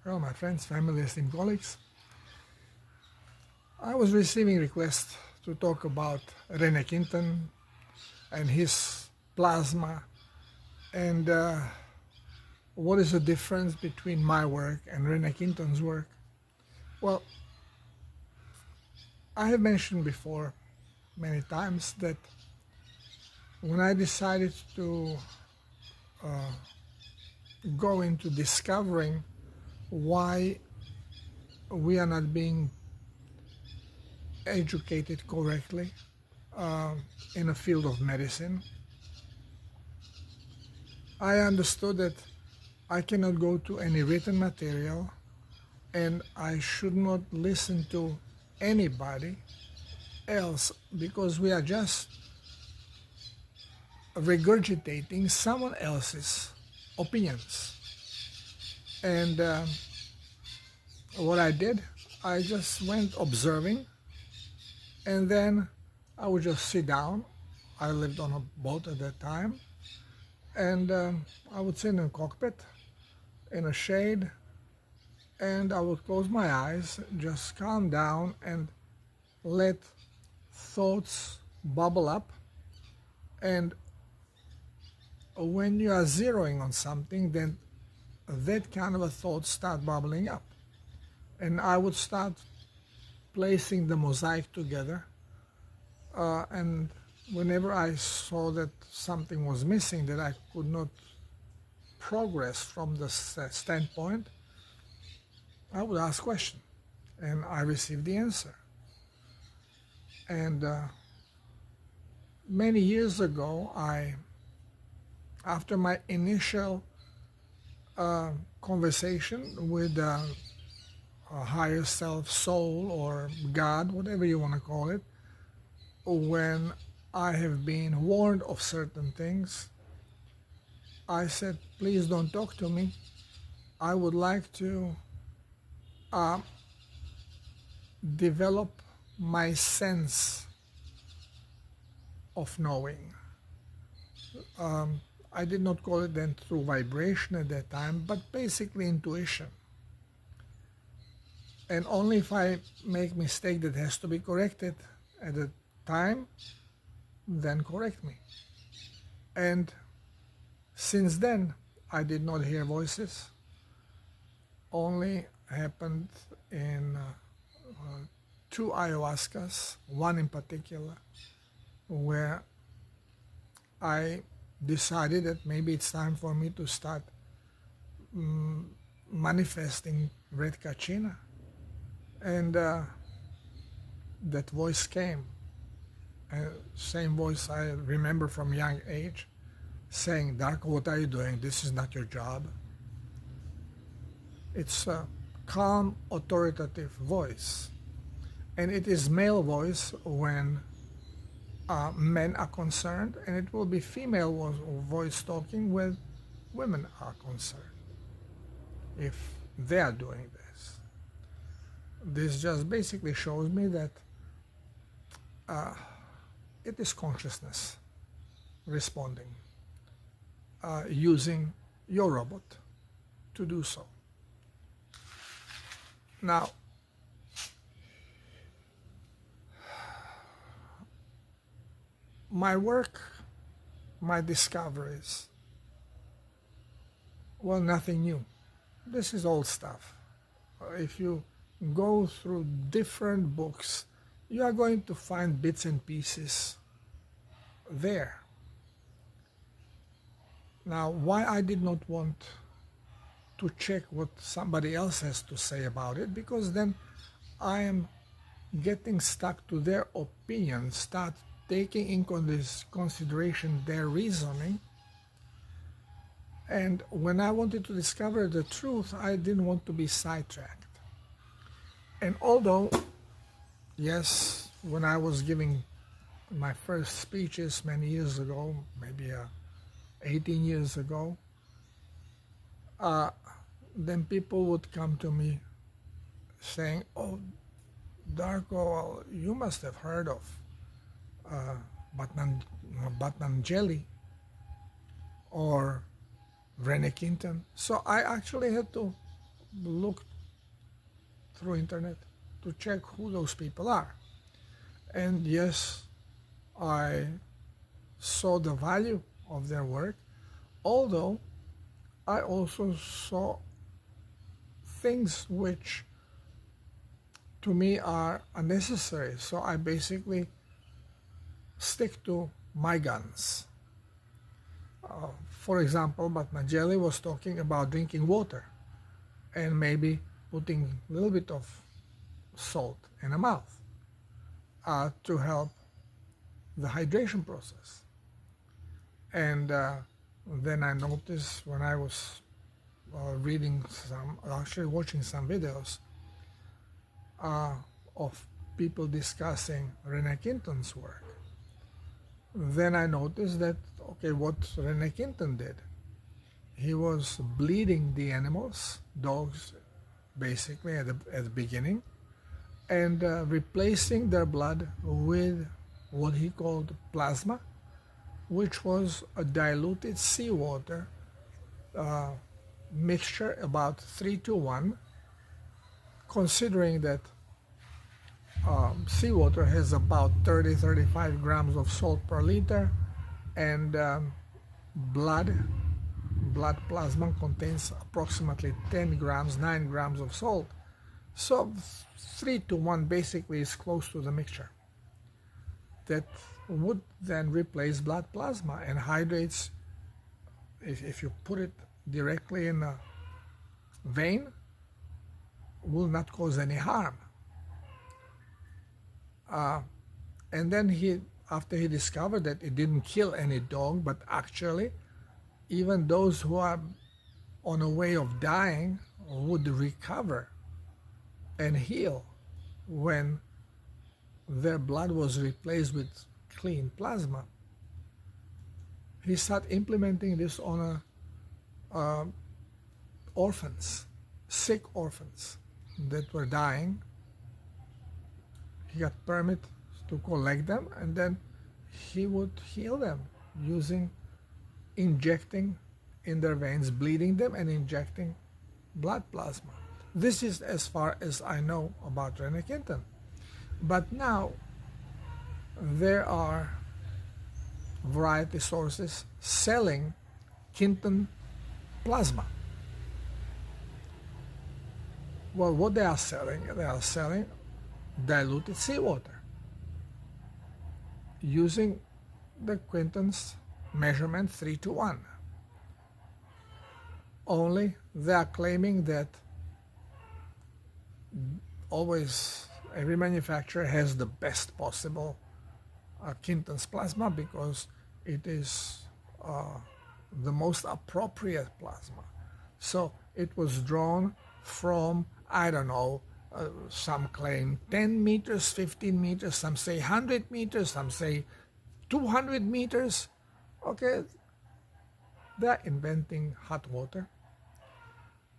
Hello, my friends, family, esteemed colleagues. I was receiving requests to talk about Rene Quinton and his plasma and what is the difference between my work and Rene Quinton's work. Well, I have mentioned before many times that when I decided to go into discovering why we are not being educated correctly in a field of medicine, I understood that I cannot go to any written material and I should not listen to anybody else because we are just regurgitating someone else's opinions. And what I did, I just went observing, and then I would just sit down. I lived on a boat at that time, and I would sit in a cockpit in a shade, and I would close my eyes, just calm down and let thoughts bubble up. And when you are zeroing on something, then that kind of a thought start bubbling up, and I would start placing the mosaic together, and whenever I saw that something was missing, that I could not progress from the standpoint, I would ask question, and I received the answer. And many years ago, after my initial conversation with a higher self, soul, or God, whatever you want to call it, when I have been warned of certain things, I said, please don't talk to me. I would like to develop my sense of knowing. I did not call it then through vibration at that time, but basically intuition. And only if I make mistake that has to be corrected at the time, then correct me. And since then, I did not hear voices. Only happened in 2 ayahuascas, one in particular, where I decided that maybe it's time for me to start manifesting red kachina. And that voice came. Same voice I remember from young age, saying, Darko, what are you doing? This is not your job. It's a calm, authoritative voice. And it is male voice when men are concerned, and it will be female voice talking when women are concerned, if they are doing this. This just basically shows me that it is consciousness responding, using your robot to do so. Now, my work, my discoveries, well, nothing new. This is old stuff. If you go through different books, you are going to find bits and pieces there. Now, why I did not want to check what somebody else has to say about it, because then I am getting stuck to their opinion, start taking in consideration their reasoning. And when I wanted to discover the truth, I didn't want to be sidetracked. And although, yes, when I was giving my first speeches many years ago, maybe 18 years ago, then people would come to me saying, oh, Darko, you must have heard of Batnangeli or Rene Quinton. So I actually had to looked through internet to check who those people are. And yes, I saw the value of their work, although I also saw things which to me are unnecessary. So I basically stick to my guns. For example, Matmajeli was talking about drinking water and maybe putting a little bit of salt in the mouth to help the hydration process. And then I noticed when I was watching some videos of people discussing Rene Quinton's work, then I noticed that, okay, what Rene Quinton did, he was bleeding the animals, dogs basically at the beginning, and replacing their blood with what he called plasma, which was a diluted seawater mixture about 3-to-1, considering that seawater has about 30-35 grams of salt per liter, and blood plasma contains approximately 10 grams, 9 grams of salt. So 3-to-1 basically is close to the mixture that would then replace blood plasma and hydrates. If you put it directly in a vein, will not cause any harm. And then after he discovered that it didn't kill any dog, but actually even those who are on a way of dying would recover and heal when their blood was replaced with clean plasma. He started implementing this on orphans, sick orphans that were dying. He got permit to collect them, and then he would heal them using injecting in their veins, bleeding them and injecting blood plasma. This is as far as I know about Rene Quinton. But now there are variety sources selling Quinton plasma. Well, what they are selling diluted seawater using the Quinton's measurement 3-to-1. Only they are claiming that always every manufacturer has the best possible Quinton's plasma because it is the most appropriate plasma. So it was drawn from, I don't know, some claim 10 meters, 15 meters, some say 100 meters, some say 200 meters. Okay, they're inventing hot water.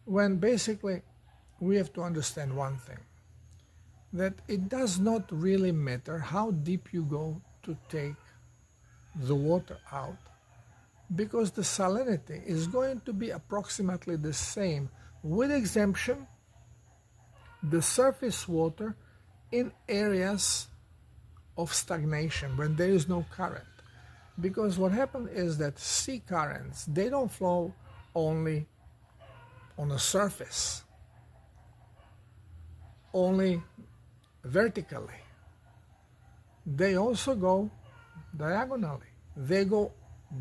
When basically we have to understand one thing, that it does not really matter how deep you go to take the water out, because the salinity is going to be approximately the same, with exemption the surface water in areas of stagnation when there is no current. Because what happens is that sea currents, they don't flow only on the surface, only vertically. They also go diagonally. They go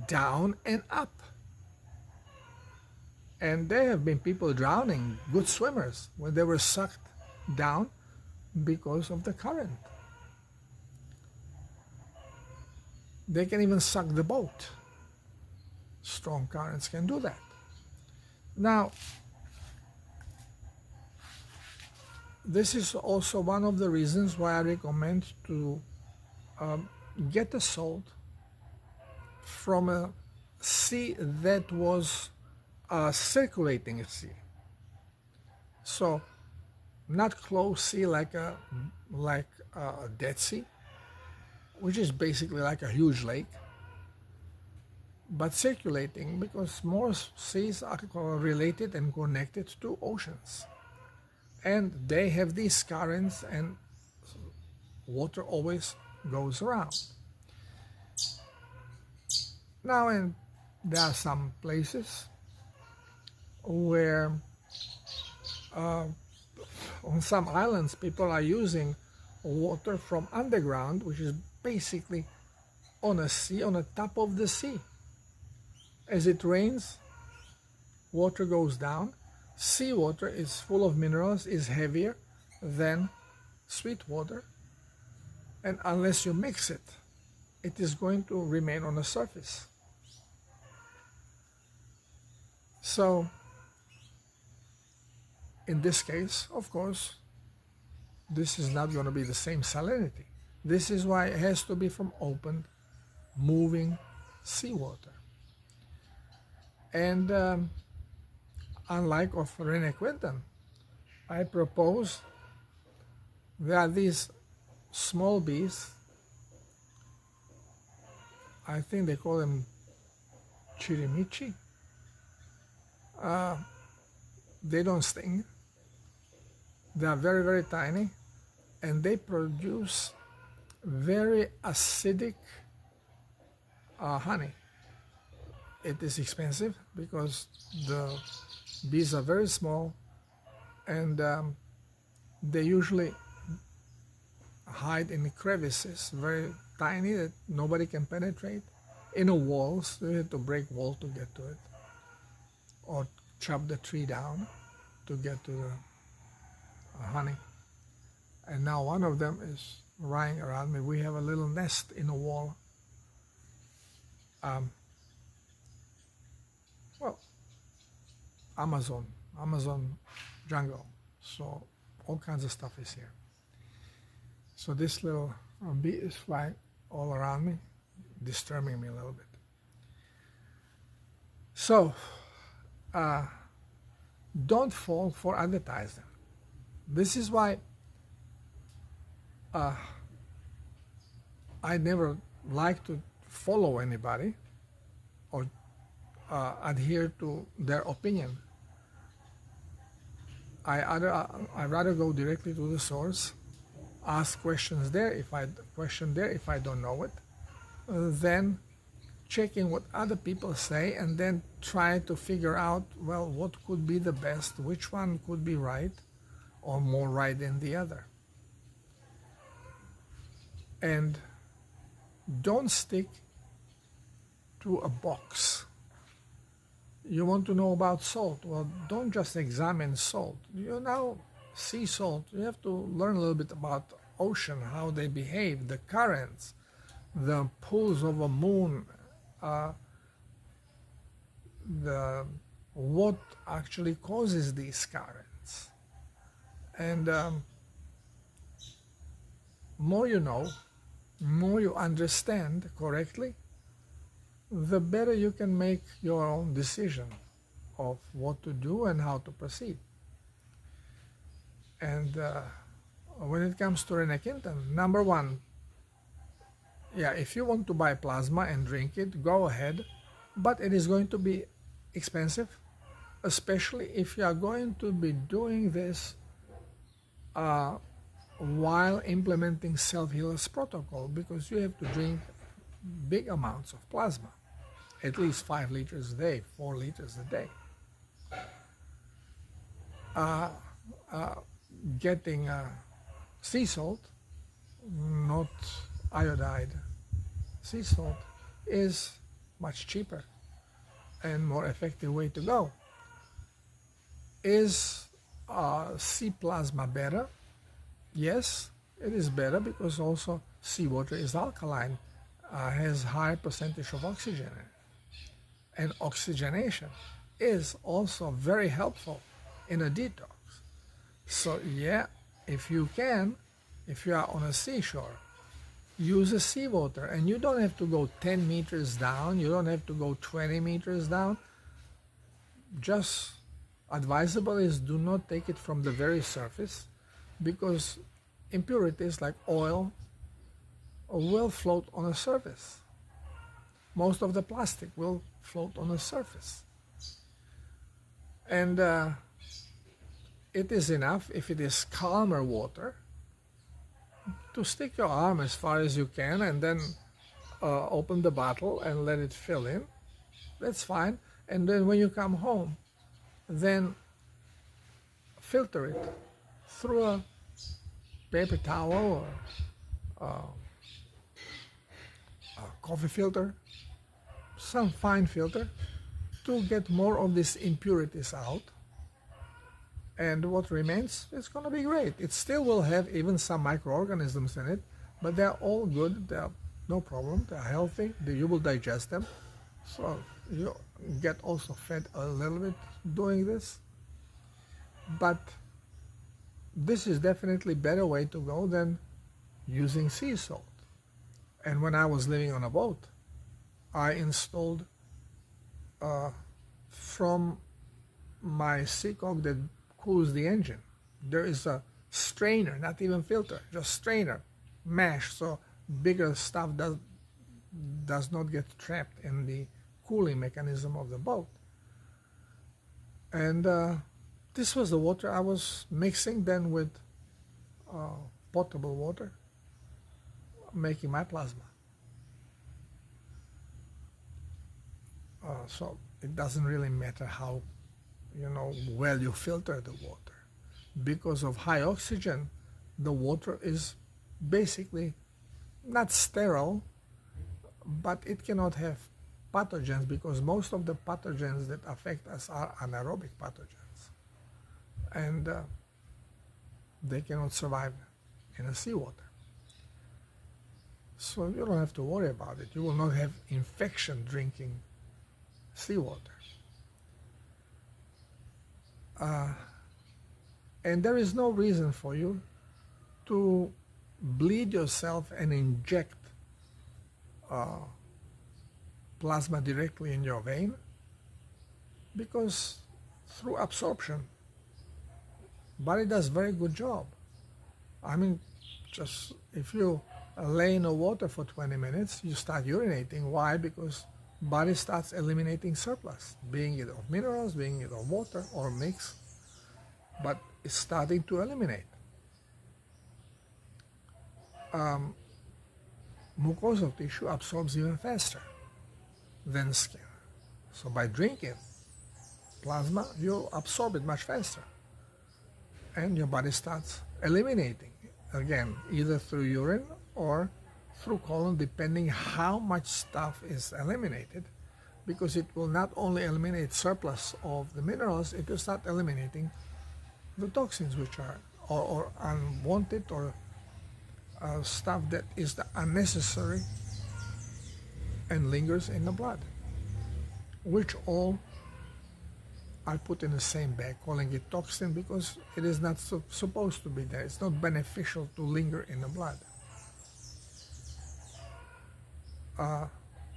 down and up. And there have been people drowning, good swimmers, when they were sucked down because of the current. They can even suck the boat. Strong currents can do that. Now, this is also one of the reasons why I recommend to get the salt from a sea that was a circulating sea. So, not closed sea like a Dead Sea, which is basically like a huge lake, but circulating, because most seas are related and connected to oceans. And they have these currents, and water always goes around. Now, and there are some places where on some islands people are using water from underground, which is basically on a sea, on the top of the sea. As it rains, water goes down. Seawater is full of minerals, is heavier than sweet water, and unless you mix it, it is going to remain on the surface. So in this case, of course, this is not going to be the same salinity. This is why it has to be from open, moving seawater. And unlike of Rene Quinton, I propose there are these small bees, I think they call them chirimichi. They don't sting. They are very, very tiny, and they produce very acidic honey. It is expensive because the bees are very small, and they usually hide in crevices, very tiny, that nobody can penetrate. In the walls, you have to break wall to get to it, or chop the tree down to get to the honey. And now one of them is lying around me. We have a little nest in a wall. Well, Amazon jungle. So all kinds of stuff is here. So this little bee is flying all around me, disturbing me a little bit. So don't fall for advertising. This is why I never like to follow anybody or adhere to their opinion. I'd rather go directly to the source, ask questions there if I don't know it, then checking what other people say, and then try to figure out, well, what could be the best, which one could be right or more right than the other. And don't stick to a box. You want to know about salt? Well, don't just examine salt. You know, sea salt, you have to learn a little bit about ocean, how they behave, the currents, the pulls of a moon, what actually causes these currents. And more you know, more you understand correctly, the better you can make your own decision of what to do and how to proceed. And when it comes to Rene Quinton, number one, yeah, if you want to buy plasma and drink it, go ahead, but it is going to be expensive, especially if you are going to be doing this while implementing self-healers protocol, because you have to drink big amounts of plasma, at least 5 liters a day, 4 liters a day. Getting sea salt, not iodide sea salt, is much cheaper and more effective way to go. Is sea plasma better? Yes, it is better, because also seawater is alkaline, has high percentage of oxygen in it. And oxygenation is also very helpful in a detox. So yeah, if you can, if you are on a seashore, use a seawater, and you don't have to go 10 meters down, you don't have to go 20 meters down. Just advisable is do not take it from the very surface, because impurities like oil will float on the surface. most of the plastic will float on the surface. And it is enough, if it is calmer water, to stick your arm as far as you can and then open the bottle and let it fill in. That's fine. And then when you come home, then filter it through a paper towel or a coffee filter, some fine filter, to get more of these impurities out. And what remains is going to be great. It still will have even some microorganisms in it, but they're all good. They're no problem. They're healthy. You will digest them. So you get also fed a little bit doing this. But this is definitely a better way to go than using sea salt. And when I was living on a boat, I installed from my seacock that cools the engine, there is a strainer, not even filter, just strainer, mesh, so bigger stuff does not get trapped in the cooling mechanism of the boat. And this was the water I was mixing then with potable water, making my plasma. So it doesn't really matter how well you filter the water. Because of high oxygen, the water is basically not sterile, but it cannot have pathogens, because most of the pathogens that affect us are anaerobic pathogens, and they cannot survive in a seawater. So you don't have to worry about it. You will not have infection drinking seawater. And there is no reason for you to bleed yourself and inject plasma directly in your vein, because through absorption, body does very good job. I mean, just if you lay in the water for 20 minutes, you start urinating. Why? Because body starts eliminating surplus, being it of minerals, being it of water or mix, but it's starting to eliminate. Mucosal tissue absorbs even faster than skin. So by drinking plasma, you absorb it much faster. And your body starts eliminating, again, either through urine or through colon, depending how much stuff is eliminated, because it will not only eliminate surplus of the minerals, it will start eliminating the toxins, which are or unwanted or stuff that is unnecessary and lingers in the blood, which all I put in the same bag, calling it toxin, because it is not supposed to be there. It's not beneficial to linger in the blood.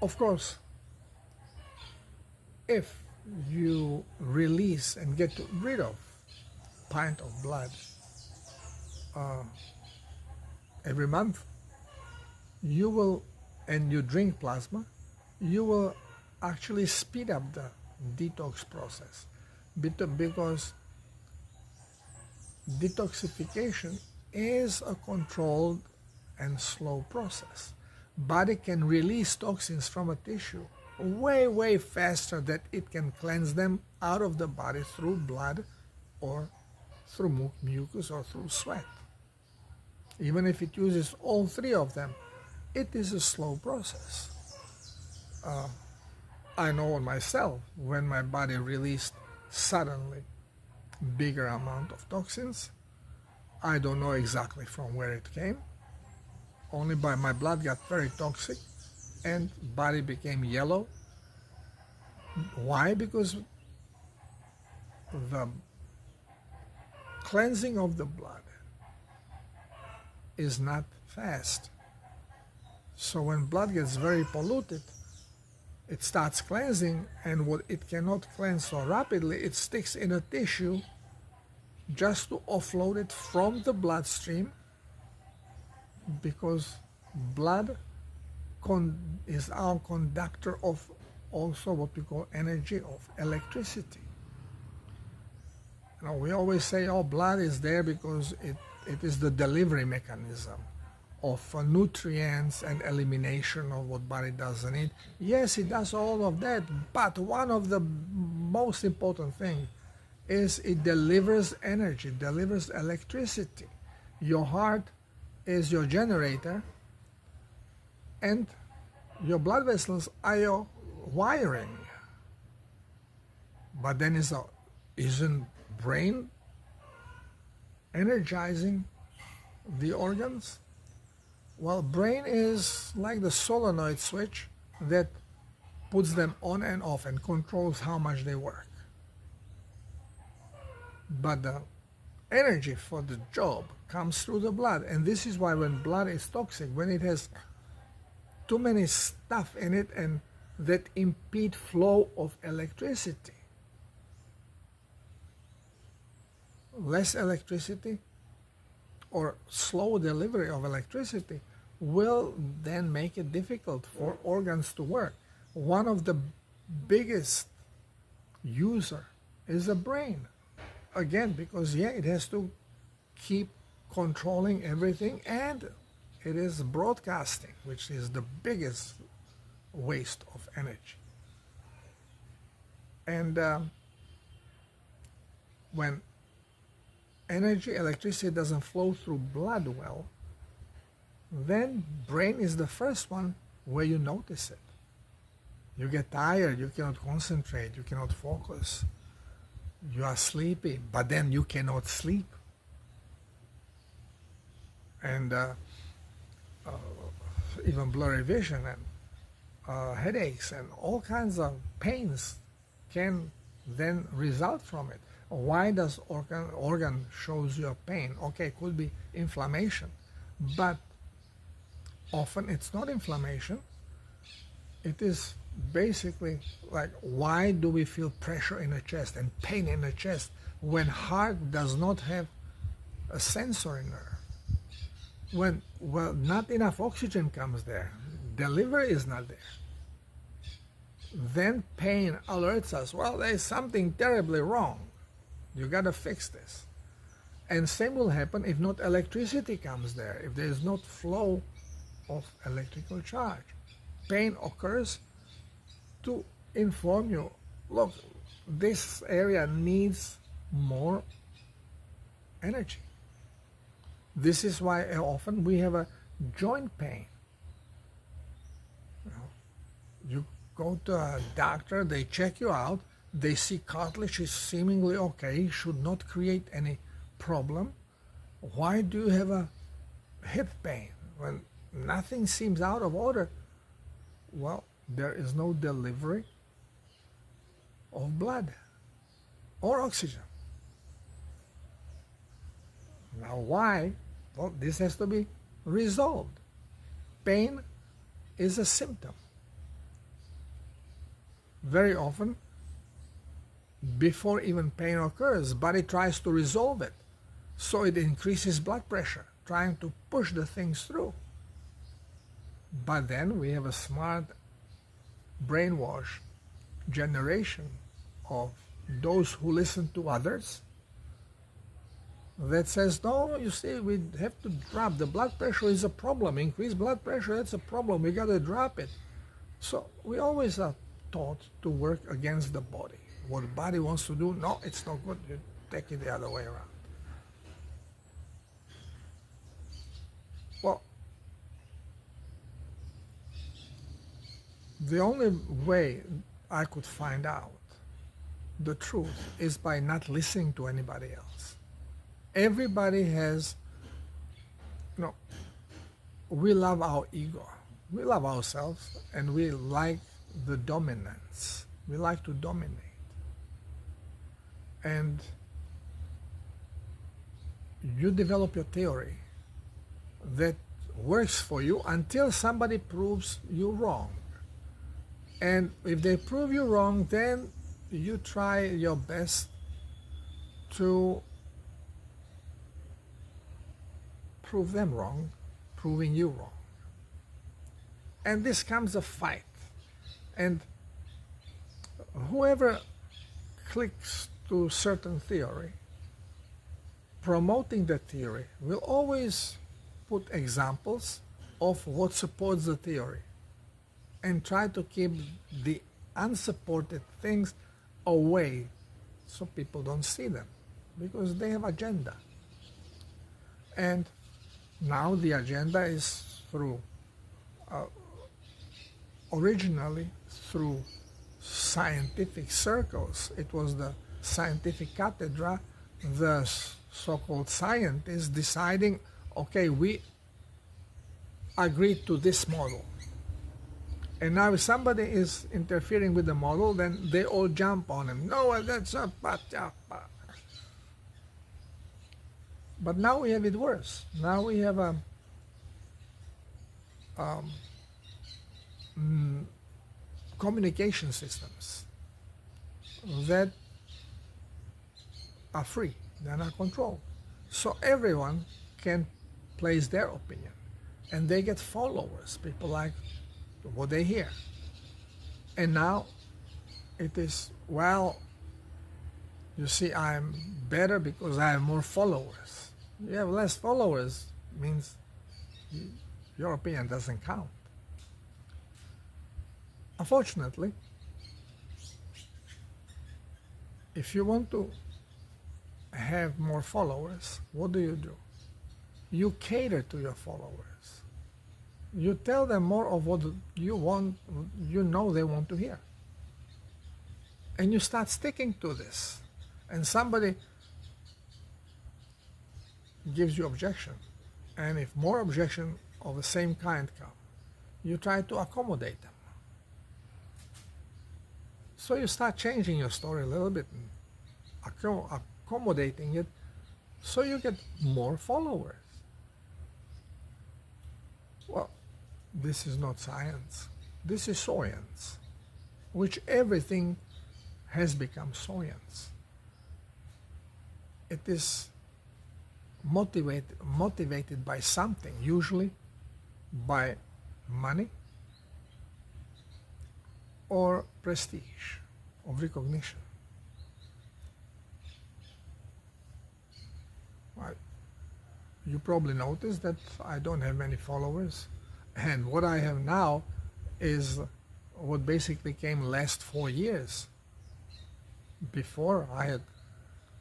Of course, if you release and get rid of a pint of blood every month, you will, and you drink plasma, you will actually speed up the detox process, because detoxification is a controlled and slow process. Body can release toxins from a tissue way faster than it can cleanse them out of the body through blood or through mucus or through sweat. Even if it uses all three of them, it is a slow process. I know on myself, when my body released suddenly bigger amount of toxins, I don't know exactly from where it came, only by my blood got very toxic and body became yellow. Why? Because the cleansing of the blood is not fast. So when blood gets very polluted, it starts cleansing, and what it cannot cleanse so rapidly, it sticks in a tissue just to offload it from the bloodstream, because blood is our conductor of also what we call energy, of electricity. You know, we always say, oh, blood is there because it is the delivery mechanism of nutrients and elimination of what body doesn't need. Yes, it does all of that, but one of the most important things is it delivers energy, delivers electricity. Your heart is your generator, and your blood vessels are your wiring. But then isn't brain energizing the organs? Well, brain is like the solenoid switch that puts them on and off and controls how much they work. But the energy for the job comes through the blood, and this is why when blood is toxic, when it has too many stuff in it and that impede flow of electricity, less electricity or slow delivery of electricity will then make it difficult for organs to work. One of the biggest user is the brain. Again, because it has to keep controlling everything, and it is broadcasting, which is the biggest waste of energy. And when electricity doesn't flow through blood well, then brain is the first one where you notice it. You get tired, you cannot concentrate, you cannot focus. You are sleepy, but then you cannot sleep. And even blurry vision and headaches and all kinds of pains can then result from it. Why does organ shows you a pain? Okay, it could be inflammation, but often it's not inflammation. It is basically like, why do we feel pressure in the chest and pain in the chest when heart does not have a sensory nerve? When, well, not enough oxygen comes there, delivery is not there. Then pain alerts us, well, there's something terribly wrong. You got to fix this. And same will happen if not electricity comes there, if there is not flow of electrical charge. Pain occurs to inform you, look, this area needs more energy. This is why often we have a joint pain. You go to a doctor, they check you out, they see cartilage is seemingly okay, should not create any problem. Why do you have a hip pain when nothing seems out of order? Well, there is no delivery of blood or oxygen. Now why? Well, this has to be resolved. Pain is a symptom. Very often, before even pain occurs, body tries to resolve it. So it increases blood pressure, trying to push the things through. But then we have a smart, brainwash generation of those who listen to others that says, no, you see, we have to drop. The blood pressure is a problem. Increased blood pressure, that's a problem. We got to drop it. So we always are taught to work against the body. What the body wants to do, no, it's not good. You take it the other way around. Well, the only way I could find out the truth is by not listening to anybody else. Everybody has, we love our ego. We love ourselves, and we like the dominance. We like to dominate. And you develop your theory that works for you until somebody proves you wrong. And if they prove you wrong, then you try your best to prove them wrong, proving you wrong. And this comes a fight. And whoever clicks to certain theory, promoting the theory, will always put examples of what supports the theory and try to keep the unsupported things away so people don't see them because they have agenda. And now the agenda is through, originally through scientific circles. It was the scientific cathedra, the so-called scientists deciding, okay, we agreed to this model. And now if somebody is interfering with the model, then they all jump on him. No, that's not. But now we have it worse. Now we have communication systems that are free, they're not controlled. So everyone can place their opinion, and they get followers. People like what they hear. And now it is, well, you see, I'm better because I have more followers. You have less followers means your opinion doesn't count. Unfortunately, if you want to have more followers, what do? You cater to your followers. You tell them more of what you want, you know they want to hear. And you start sticking to this. And somebody gives you objection. And if more objection of the same kind come, you try to accommodate them. So you start changing your story a little bit and accommodating it so you get more followers. Well, this is not science. This is science, which everything has become science. It is motivated by something, usually by money or prestige of recognition. You probably noticed that I don't have many followers, and what I have now is what basically came last 4 years. Before I had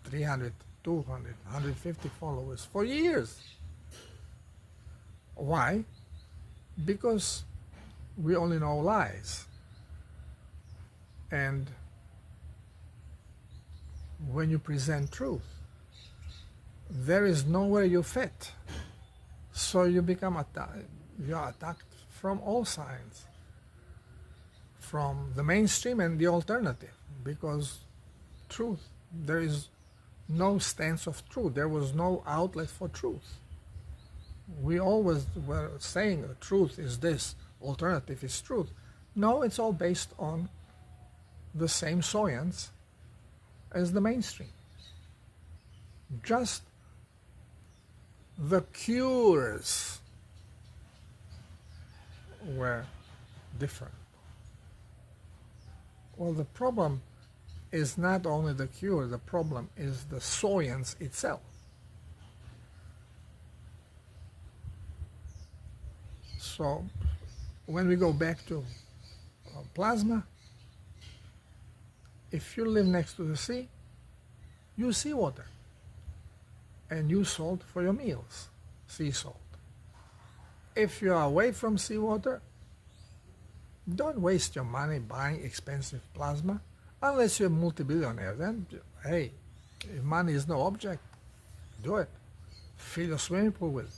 300, 200, 150 followers for years. Why? Because we only know lies. And when you present truth, there is nowhere you fit. So you become you are attacked from all sides, from the mainstream and the alternative, because truth, there is no stance of truth. There was no outlet for truth. We always were saying truth is this, alternative is truth. No, it's all based on the same science as the mainstream. Just the cures were different. Well, the problem is not only the cure, the problem is the science itself. So when we go back to plasma, if you live next to the sea, use seawater and use salt for your meals, sea salt. If you are away from seawater, don't waste your money buying expensive plasma unless you're a multi-billionaire. Then, hey, if money is no object, do it. Fill your swimming pool with it.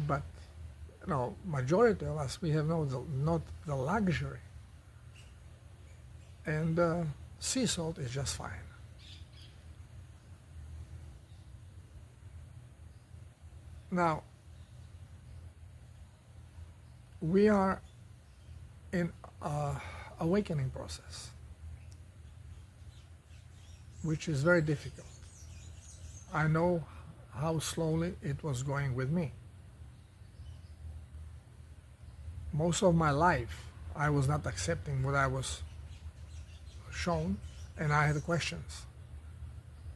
But, you know, majority of us, we have not the luxury. And sea salt is just fine. Now, we are in an awakening process, which is very difficult. I know how slowly it was going with me. most of my life I was not accepting what I was shown, and I had questions.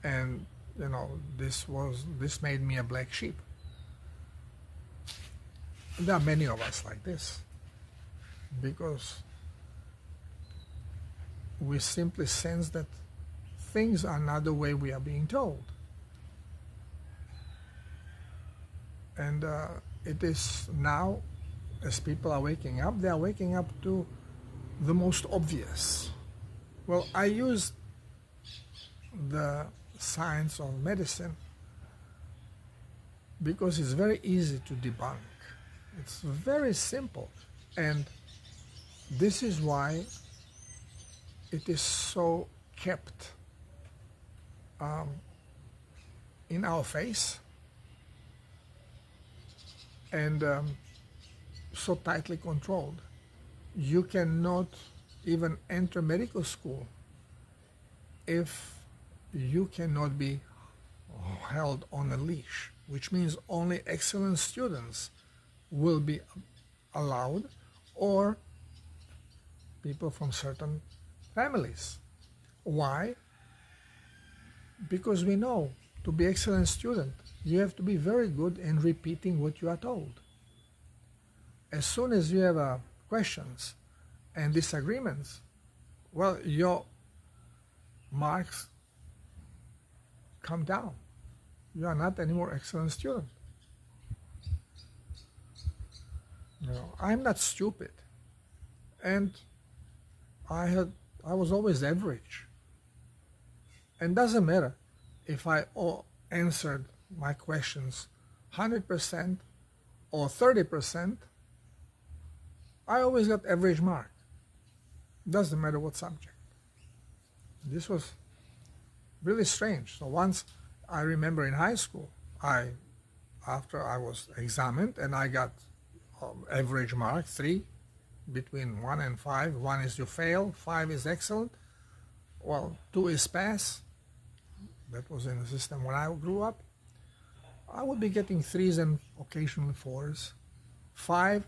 And this made me a black sheep. There are many of us like this, because we simply sense that things are not the way we are being told. And it is now, as people are waking up, they are waking up to the most obvious. Well, I use the science of medicine because it's very easy to debunk. It's very simple. And this is why it is so kept in our face and so tightly controlled. You cannot even enter medical school if you cannot be held on a leash, which means only excellent students will be allowed, or people from certain families. Why? Because we know to be excellent student, you have to be very good in repeating what you are told. As soon as you have questions and disagreements, well, your marks come down. You are not anymore excellent student. I'm not stupid, and I was always average. And doesn't matter if I answered my questions 100% or 30%, I always got average mark. Doesn't matter what subject. This was really strange. So once, I remember in high school, after I was examined and I got average mark, 3, between 1 and 5. 1 is you fail, 5 is excellent. Well, 2 is pass. That was in the system when I grew up. I would be getting 3s and occasionally 4s. 5,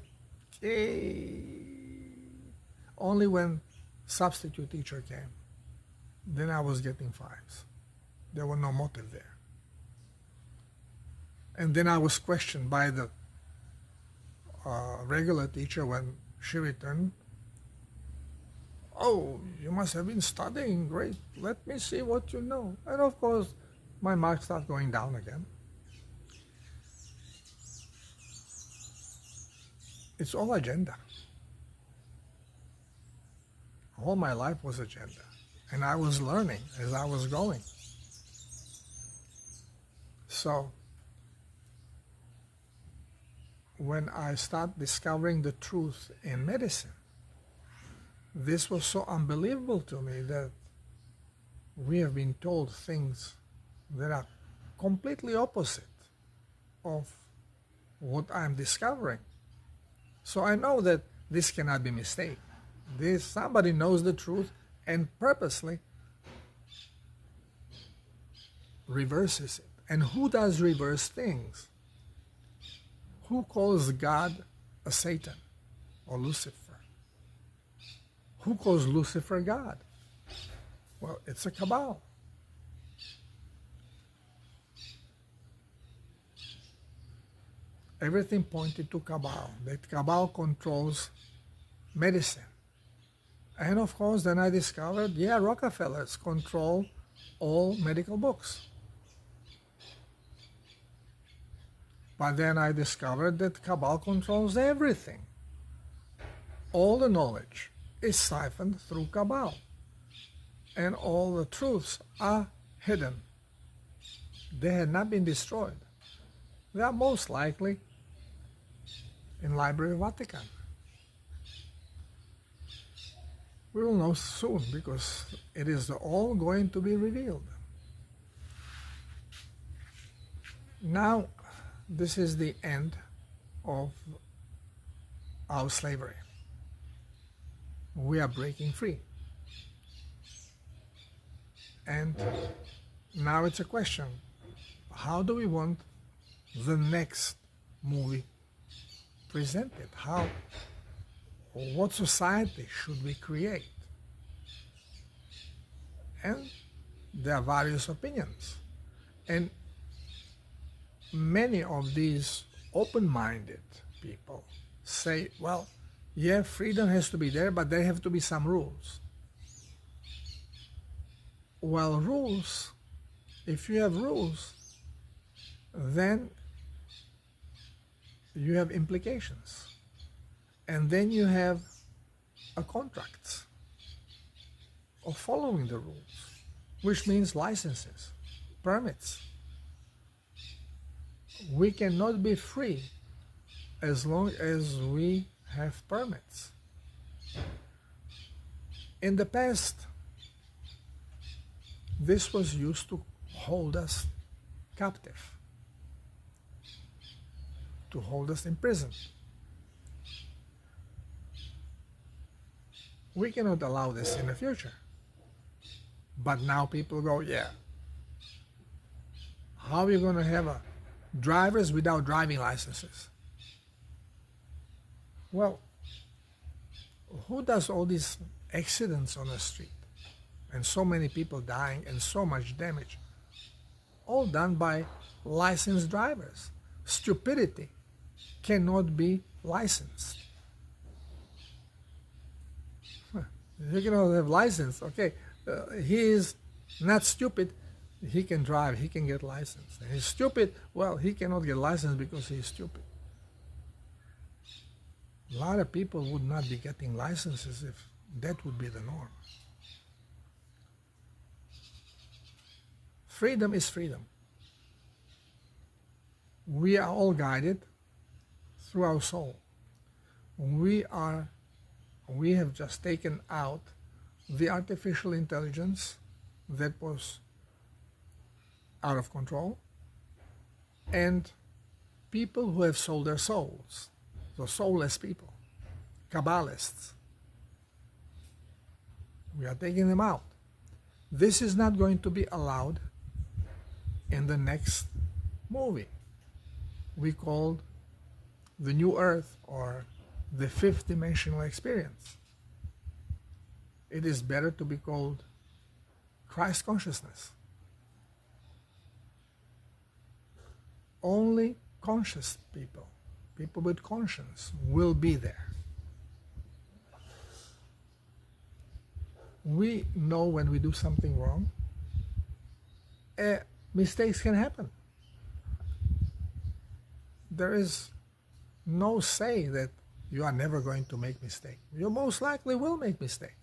only when substitute teacher came. Then I was getting 5s. There was no motive there. And then I was questioned by the regular teacher when she returned. Oh, you must have been studying. Great. Let me see what you know. And of course, my marks start going down again. It's all agenda. All my life was agenda. And I was learning as I was going. So, when I start discovering the truth in medicine, this was so unbelievable to me that we have been told things that are completely opposite of what I'm discovering. So I know that this cannot be a mistake. Somebody knows the truth and purposely reverses it. And who does reverse things? Who calls God a Satan or Lucifer? Who calls Lucifer God? Well, it's a cabal. Everything pointed to cabal. That cabal controls medicine. And of course, then I discovered, Rockefellers control all medical books. But then I discovered that cabal controls everything. All the knowledge is siphoned through cabal. And all the truths are hidden. They had not been destroyed. They are most likely in Library of Vatican. We will know soon because it is all going to be revealed. Now, this is the end of our slavery. We are breaking free. And now it's a question. How do we want the next movie presented? How what society should we create? And there are various opinions. And many of these open-minded people say, well, yeah, freedom has to be there, but there have to be some rules. Well, rules, if you have rules, then you have implications. And then you have a contract of following the rules, which means licenses, permits. We cannot be free as long as we have permits. In the past, this was used to hold us captive, to hold us in prison. We cannot allow this in the future. But now people go, yeah, how are you going to have drivers without driving licenses? Well, who does all these accidents on the street? And so many people dying and so much damage. All done by licensed drivers. Stupidity cannot be licensed. You cannot have license. Okay, he is not stupid. He can drive. He can get license. And he's stupid. Well, he cannot get license because he's stupid. A lot of people would not be getting licenses if that would be the norm. Freedom is freedom. We are all guided through our soul. We have just taken out the artificial intelligence that was out of control, and people who have sold their souls, the soulless people, Kabbalists. We are taking them out. This is not going to be allowed in the next movie we called The New Earth or the Fifth Dimensional Experience. It is better to be called Christ consciousness. Only conscious people, people with conscience, will be there. We know when we do something wrong. Mistakes can happen. There is no say that you are never going to make mistake. You most likely will make mistake.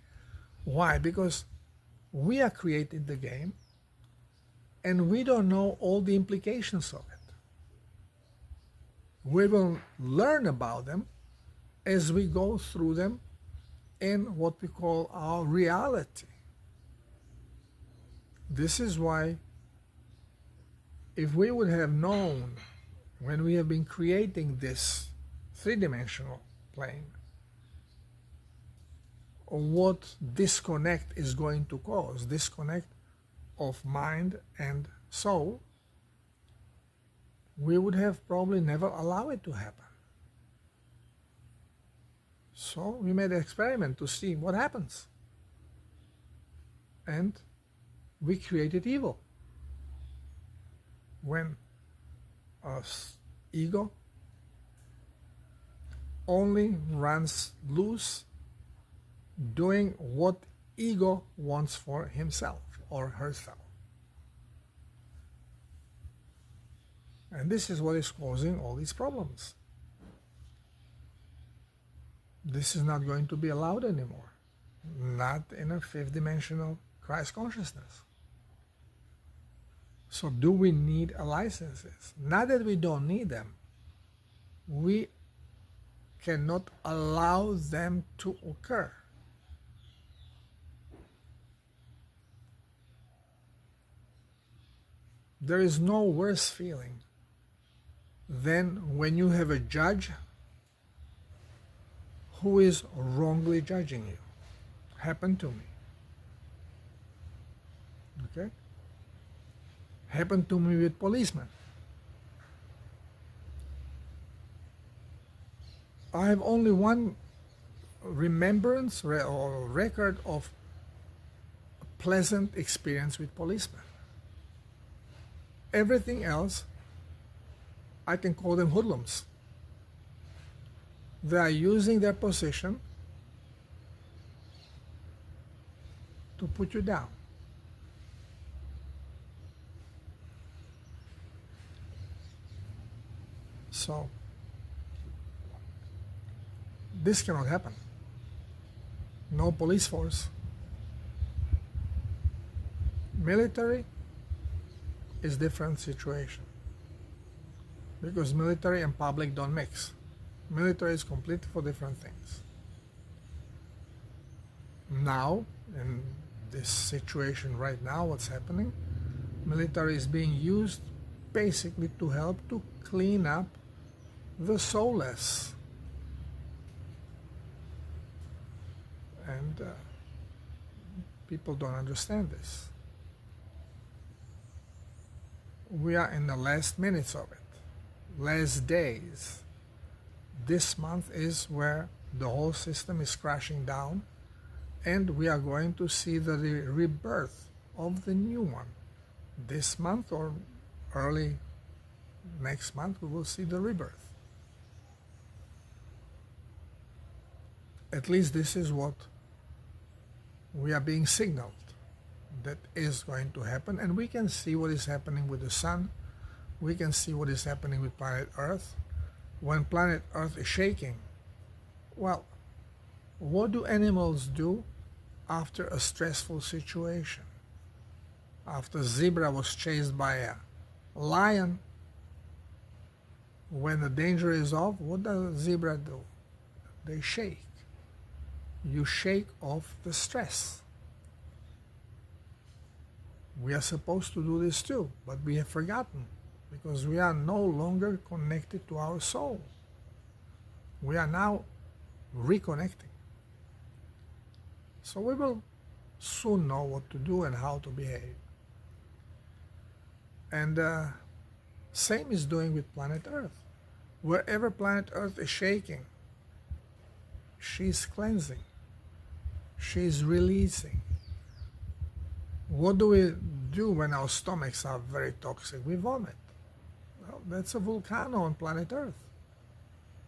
Why? Because we are creating the game and we don't know all the implications of it. We will learn about them as we go through them in what we call our reality. This is why if we would have known when we have been creating this three-dimensional plane what disconnect is going to cause, disconnect of mind and soul, we would have probably never allowed it to happen. So we made an experiment to see what happens. And we created evil. When ego only runs loose doing what ego wants for himself or herself. And this is what is causing all these problems. This is not going to be allowed anymore. Not in a fifth dimensional Christ consciousness. So do we need licenses? Not that we don't need them. We cannot allow them to occur. There is no worse feeling than when you have a judge who is wrongly judging you. Happened to me. Okay? Happened to me with policemen. I have only one remembrance or record of pleasant experience with policemen. Everything else, I can call them hoodlums. They are using their position to put you down. So, this cannot happen. No police force. Military is different situation, because military and public don't mix. Military is completely for different things. Now, in this situation right now, what's happening, military is being used basically to help to clean up the soulless. And people don't understand this. We are in the last minutes of it, last days. This month is where the whole system is crashing down, and we are going to see the rebirth of the new one. This month or early next month, we will see the rebirth. At least this is what we are being signaled that is going to happen, and we can see what is happening with the sun. We can see what is happening with planet Earth. When planet Earth is shaking, well, what do animals do after a stressful situation? After a zebra was chased by a lion, when the danger is off, what does a zebra do? They shake. You shake off the stress. We are supposed to do this too, but we have forgotten, because we are no longer connected to our soul. We are now reconnecting. So we will soon know what to do and how to behave. And same is doing with planet Earth. Wherever planet Earth is shaking, she's cleansing. She's releasing. What do we do when our stomachs are very toxic? We vomit. Well, that's a volcano on planet Earth.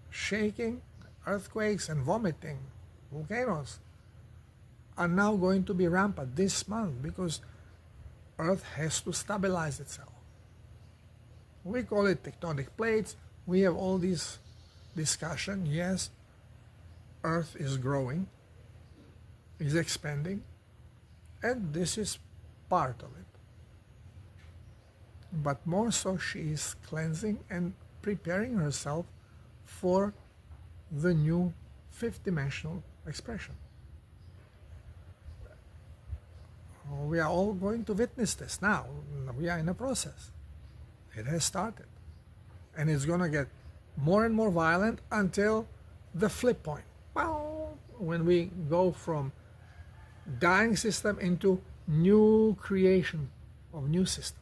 Shaking, earthquakes, and vomiting, volcanoes, are now going to be rampant this month, because Earth has to stabilize itself. We call it tectonic plates. We have all these discussion. Yes, Earth is growing, is expanding, and this is part of it. But more so, she is cleansing and preparing herself for the new fifth-dimensional expression. We are all going to witness this now. We are in a process. It has started. And it's going to get more and more violent until the flip point. Well, when we go from dying system into new creation of new system,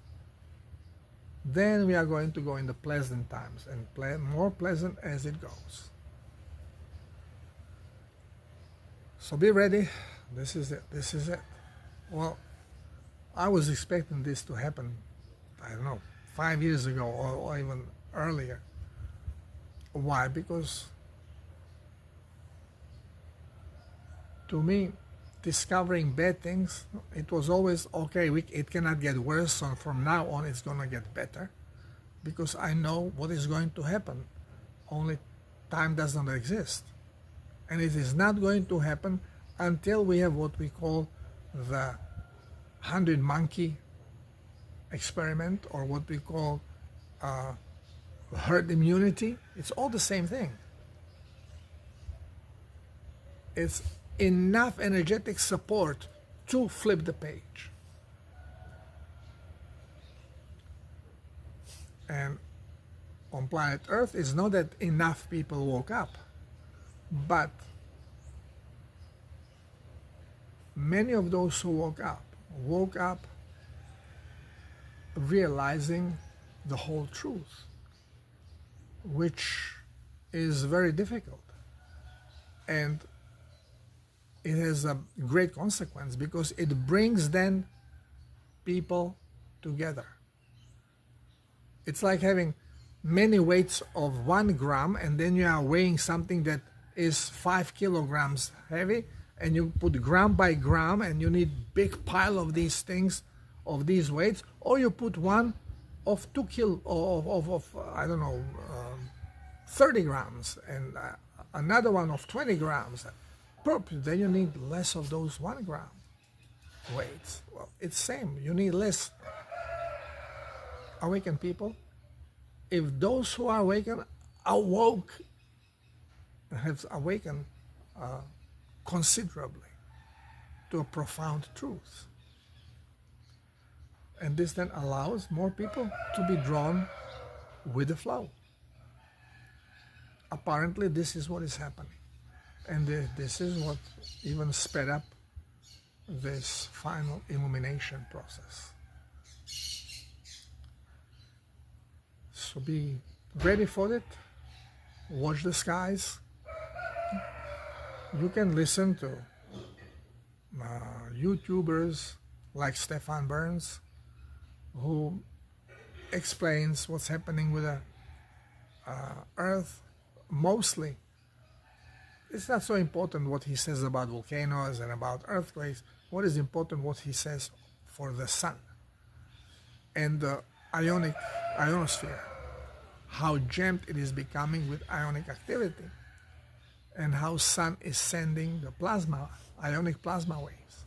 then we are going to go in the pleasant times, and more pleasant as it goes. So be ready. This is it. This is it. Well, I was expecting this to happen, I don't know, 5 years ago or even earlier. Why? Because to me, discovering bad things, it was always, okay, it cannot get worse, so from now on it's going to get better, because I know what is going to happen. Only time does not exist. And it is not going to happen until we have what we call the 100 monkey experiment, or what we call herd immunity. It's all the same thing. It's enough energetic support to flip the page. And on planet Earth, it's not that enough people woke up, but many of those who woke up realizing the whole truth, which is very difficult. And it has a great consequence because it brings then people together. It's like having many weights of 1 gram, and then you are weighing something that is 5 kilograms heavy, and you put gram by gram, and you need big pile of these things, of these weights, or you put one of 2 kilo of I don't know, 30 grams, and another one of 20 grams. Then you need less of those 1 gram weights. Well, it's same. You need less awakened people. If those who are awakened awoke, have awakened considerably to a profound truth. And this then allows more people to be drawn with the flow. Apparently, this is what is happening. And this is what even sped up this final illumination process. So be ready for it. Watch the skies. You can listen to YouTubers like Stefan Burns, who explains what's happening with the Earth. Mostly, it's not so important what he says about volcanoes and about earthquakes. What is important, what he says for the sun and the ionosphere, how jammed it is becoming with ionic activity, and how sun is sending the ionic plasma waves.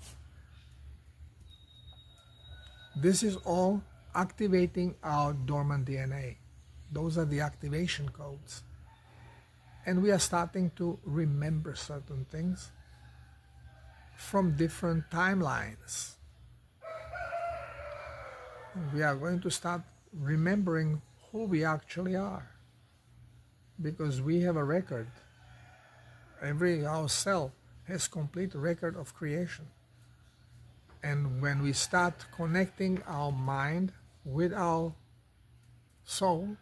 This is all activating our dormant DNA. Those are the activation codes. And we are starting to remember certain things from different timelines. We are going to start remembering who we actually are, because we have a record. Our cell has complete record of creation. And when we start connecting our mind with our soul,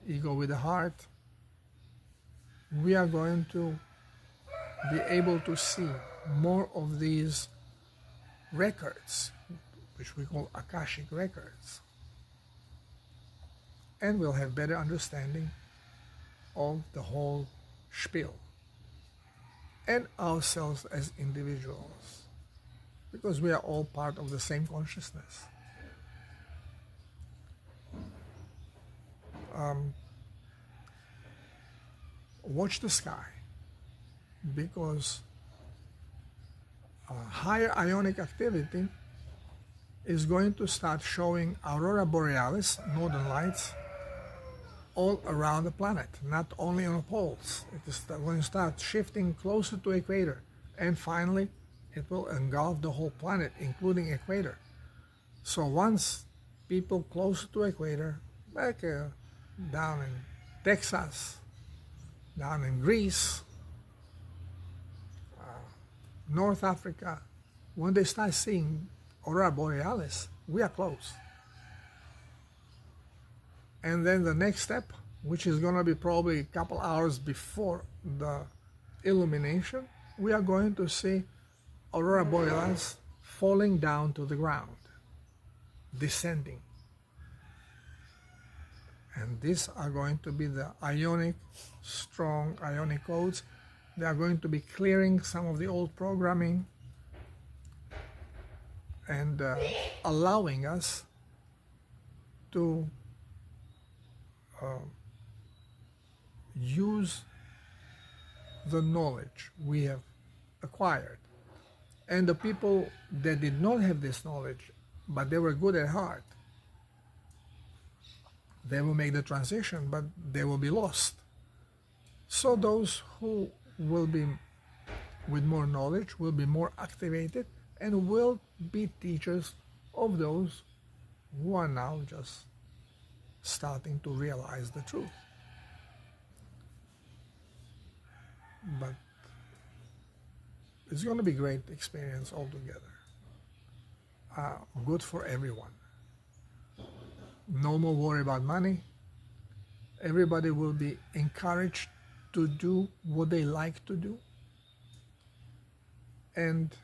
ego with the heart, we are going to be able to see more of these records, which we call Akashic records. And we'll have better understanding of the whole spiel and ourselves as individuals, because we are all part of the same consciousness. Watch the sky, because higher ionic activity is going to start showing aurora borealis, northern lights, all around the planet, not only on the poles. It is going to start shifting closer to equator, and finally it will engulf the whole planet, including equator. So once people closer to equator, like down in Texas, down in Greece, North Africa, when they start seeing aurora borealis, we are close. And then the next step, which is going to be probably a couple hours before the illumination, we are going to see aurora borealis falling down to the ground, descending. And these are going to be the strong ionic codes. They are going to be clearing some of the old programming and allowing us to use the knowledge we have acquired. And the people that did not have this knowledge, but they were good at heart, they will make the transition, but they will be lost. So those who will be with more knowledge will be more activated and will be teachers of those who are now just starting to realize the truth. But it's going to be a great experience altogether. Good for everyone. No more worry about money. Everybody will be encouraged to do what they like to do, and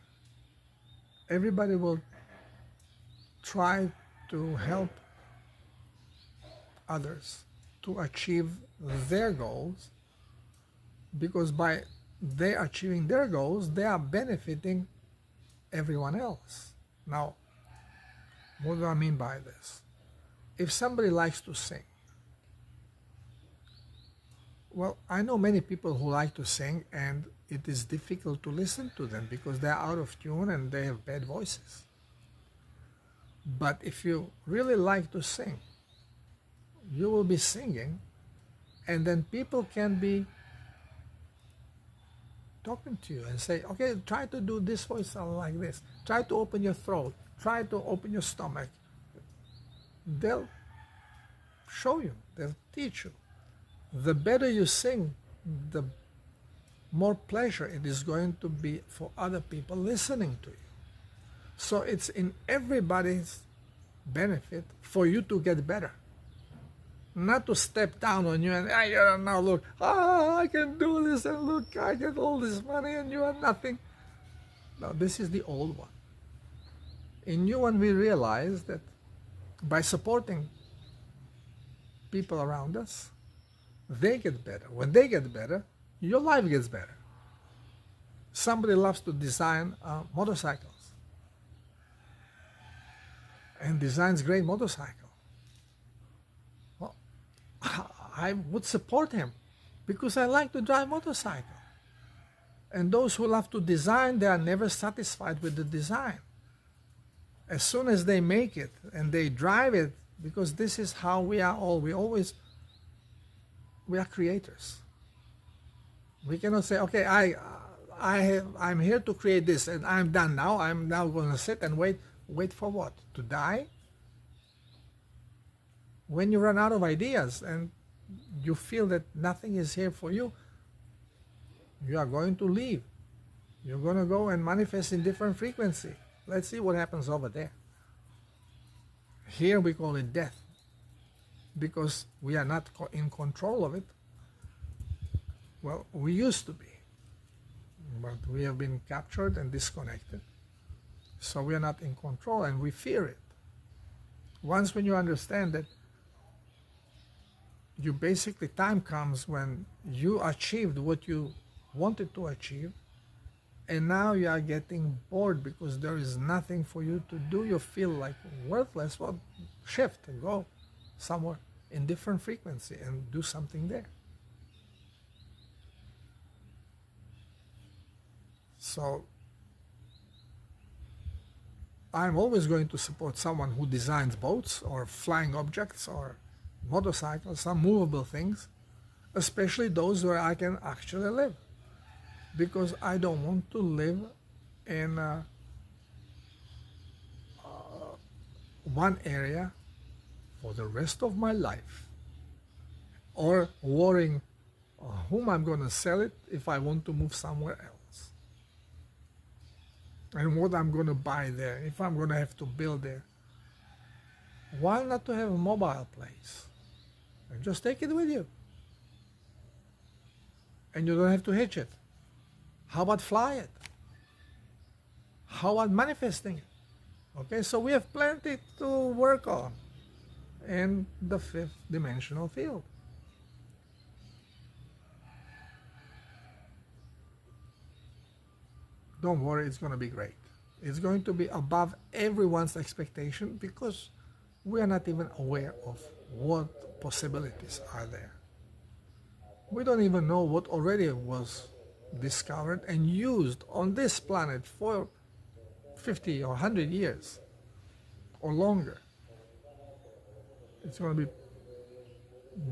everybody will try to help others to achieve their goals, because by they achieving their goals, they are benefiting everyone else. Now, what do I mean by this? If somebody likes to sing, well, I know many people who like to sing, and it is difficult to listen to them because they are out of tune and they have bad voices. But if you really like to sing, you will be singing, and then people can be talking to you and say, okay, try to do this voice like this. Try to open your throat. Try to open your stomach. They'll show you. They'll teach you. The better you sing, the more pleasure it is going to be for other people listening to you. So it's in everybody's benefit for you to get better. Not to step down on you and, now look, I can do this, and look, I get all this money and you are nothing. No, this is the old one. In new one, we realize that by supporting people around us, they get better. When they get better, your life gets better. Somebody loves to design motorcycles and designs great motorcycle. Well, I would support him because I like to drive motorcycle. And those who love to design, they are never satisfied with the design. As soon as they make it and they drive it, because this is how we are all. We are creators. We cannot say, okay, I'm here to create this and I'm done now. I'm now going to sit and wait. Wait for what? To die? When you run out of ideas and you feel that nothing is here for you, you are going to leave. You're going to go and manifest in different frequency. Let's see what happens over there. Here we call it death, because we are not in control of it. Well, we used to be, but we have been captured and disconnected. So we are not in control and we fear it. Once when you understand that you basically, time comes when you achieved what you wanted to achieve, and now you are getting bored because there is nothing for you to do. You feel like worthless. Well, shift and go somewhere in different frequency and do something there. So I'm always going to support someone who designs boats or flying objects or motorcycles, some movable things, especially those where I can actually live. Because I don't want to live in one area for the rest of my life, or worrying whom I'm going to sell it if I want to move somewhere else, and what I'm going to buy there, if I'm going to have to build there. Why not to have a mobile place and just take it with you, and you don't have to hitch it? How about fly it? How about manifesting it? Okay, so we have plenty to work on in the fifth dimensional field. Don't worry, it's going to be great. It's going to be above everyone's expectation because we are not even aware of what possibilities are there. We don't even know what already was discovered and used on this planet for 50 or 100 years or longer. It's going to be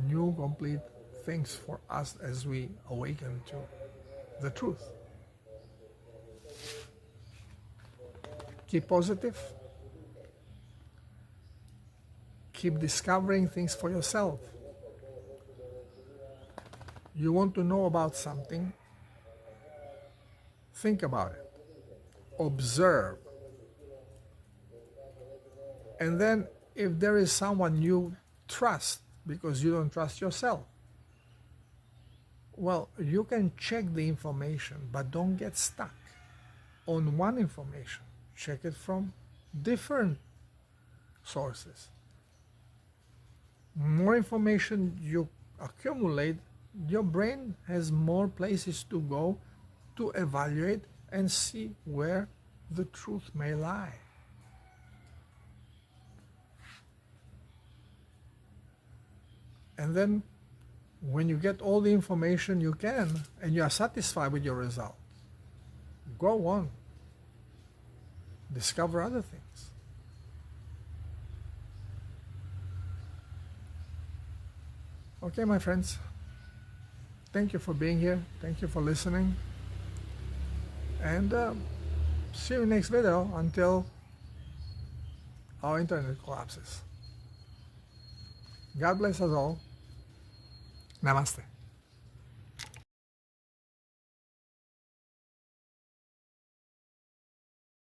new, complete things for us as we awaken to the truth. Keep positive. Keep discovering things for yourself. You want to know about something? Think about it. Observe. And then if there is someone you trust because you don't trust yourself, Well, you can check the information, but don't get stuck on one information. Check it from different sources. More information you accumulate, your brain has more places to go to evaluate and see where the truth may lie. And then when you get all the information you can and you are satisfied with your result, go on. Discover other things. Okay, my friends. Thank you for being here. Thank you for listening. And see you next video until our internet collapses. God bless us all. Namaste.